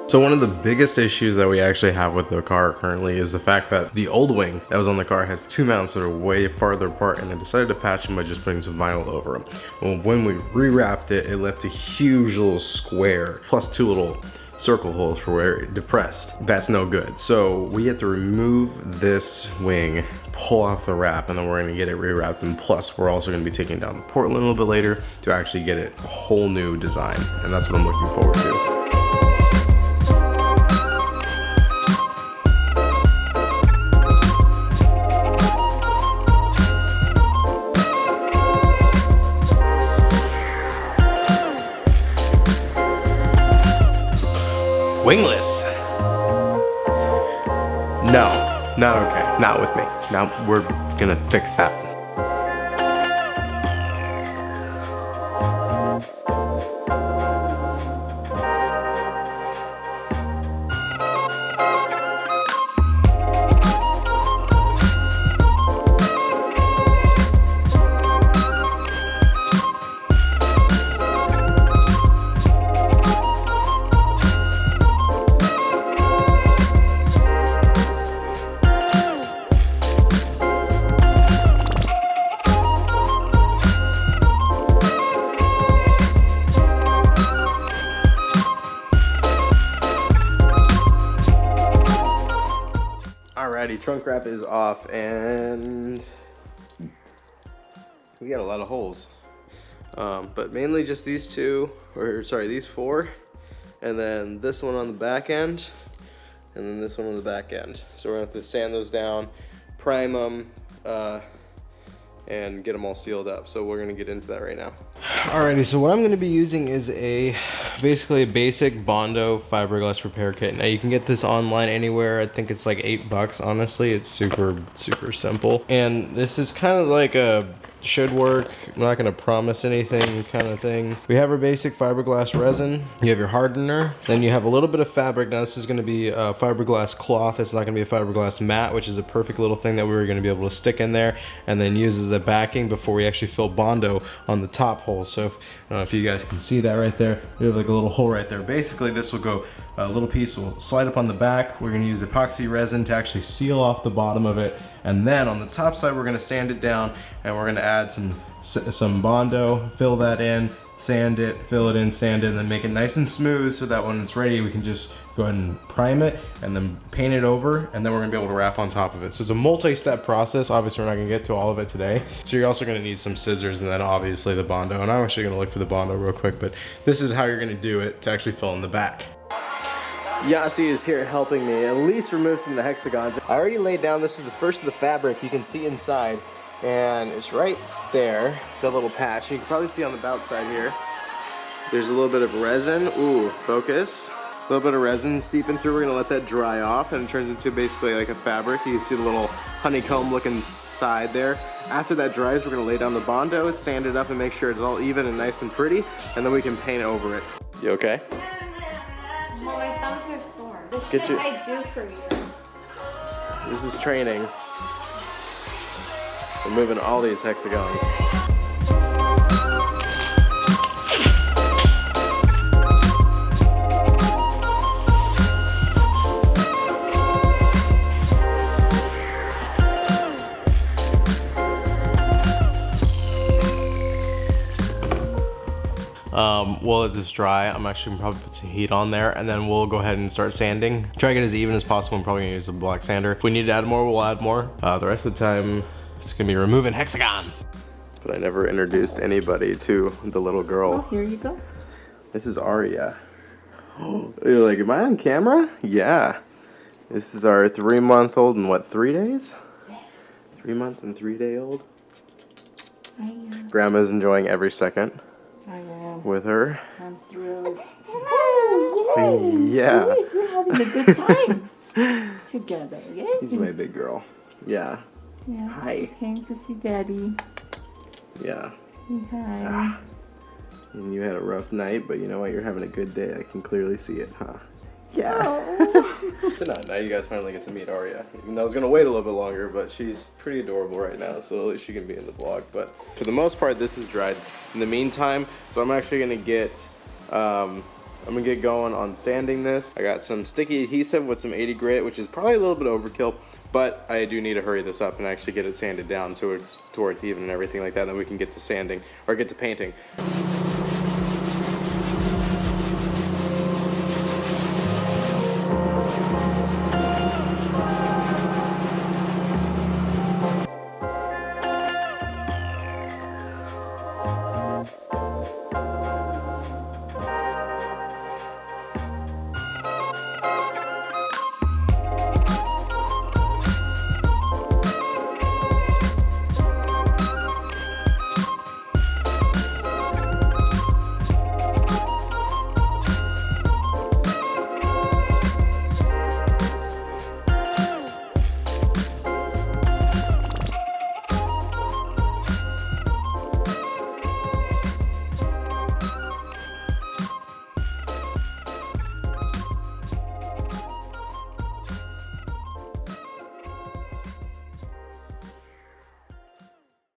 So one of the biggest issues that we actually have with the car currently is the fact that the old wing that was on the car has two mounts that are way farther apart, and I decided to patch them by just putting some vinyl over them. Well, when we rewrapped it, it left a huge little square plus two little circle holes for where it depressed. That's no good. So we had to remove this wing, pull off the wrap, and then we're gonna get it rewrapped, and plus we're also gonna be taking down the Portland a little bit later to actually get it a whole new design, and that's what I'm looking forward to. Wingless. No, not okay. Not with me. Now we're gonna fix that. Alrighty, trunk wrap is off, and we got a lot of holes. But mainly just these two, or sorry, these four, and then this one on the back end, and then this one on the back end. So we're gonna have to sand those down, prime them, and get them all sealed up. So we're gonna get into that right now. Alrighty, so what I'm gonna be using is basically a basic Bondo fiberglass repair kit. Now you can get this online anywhere. I think it's like $8, honestly. It's super simple. And this is kind of like a should work, I'm not gonna promise anything kind of thing. We have our basic fiberglass resin. You have your hardener. Then you have a little bit of fabric. Now this is gonna be a fiberglass cloth. It's not gonna be a fiberglass mat, which is a perfect little thing that we were gonna be able to stick in there and then use as a backing before we actually fill Bondo on the top hole. So I don't know if you guys can see that right there. We have like a little hole right there. Basically this will go, a little piece will slide up on the back. We're gonna use epoxy resin to actually seal off the bottom of it. And then on the top side, we're gonna sand it down, and we're gonna add some Bondo, fill that in, sand it, fill it in, sand it, and then make it nice and smooth so that when it's ready, we can just go ahead and prime it and then paint it over, and then we're gonna be able to wrap on top of it. So it's a multi-step process. Obviously, we're not gonna get to all of it today. So you're also gonna need some scissors and then obviously the Bondo. And I'm actually gonna look for the Bondo real quick, but this is how you're gonna do it to actually fill in the back. Yasi is here helping me at least remove some of the hexagons. I already laid down, this is the first of the fabric you can see inside, and it's right there, the little patch. You can probably see on the bout side here, there's a little bit of resin. Ooh, focus. A little bit of resin seeping through. We're gonna let that dry off, and it turns into basically like a fabric. You can see the little honeycomb looking side there. After that dries, we're gonna lay down the Bondo, sand it up and make sure it's all even and nice and pretty, and then we can paint over it. You okay? Well, my thumbs are sore. This Get shit your- I do for you. This is training. We're moving all these hexagons. We'll let this dry. I'm actually gonna probably put some heat on there, and then we'll go ahead and start sanding. Try to get as even as possible. I'm probably gonna use a black sander. If we need to add more, we'll add more. The rest of the time, it's gonna be removing hexagons. But I never introduced anybody to the little girl. Oh, here you go. This is Aria. You're like, am I on camera? Yeah. This is our 3-month-old and what, 3 days? Yes. 3-month and 3-day-old. I am. Grandma's enjoying every second I am. with her. I'm thrilled. Oh, yay! Yeah. Boys, we're having a good time together, yeah? She's my big girl. Yeah. Yeah. Hi. She came to see Daddy. Yeah. Say hi. And you had a rough night, but you know what? You're having a good day. I can clearly see it, huh? Yeah. Oh. So now you guys finally get to meet Aria. Even though I was gonna wait a little bit longer, but she's pretty adorable right now, so at least she can be in the vlog. But for the most part, this is dried. In the meantime, so I'm actually gonna get a I'm gonna get going on sanding this. I got some sticky adhesive with some 80 grit, which is probably a little bit overkill, but I do need to hurry this up and actually get it sanded down so it's towards even and everything like that, and then we can get to sanding, or get to painting.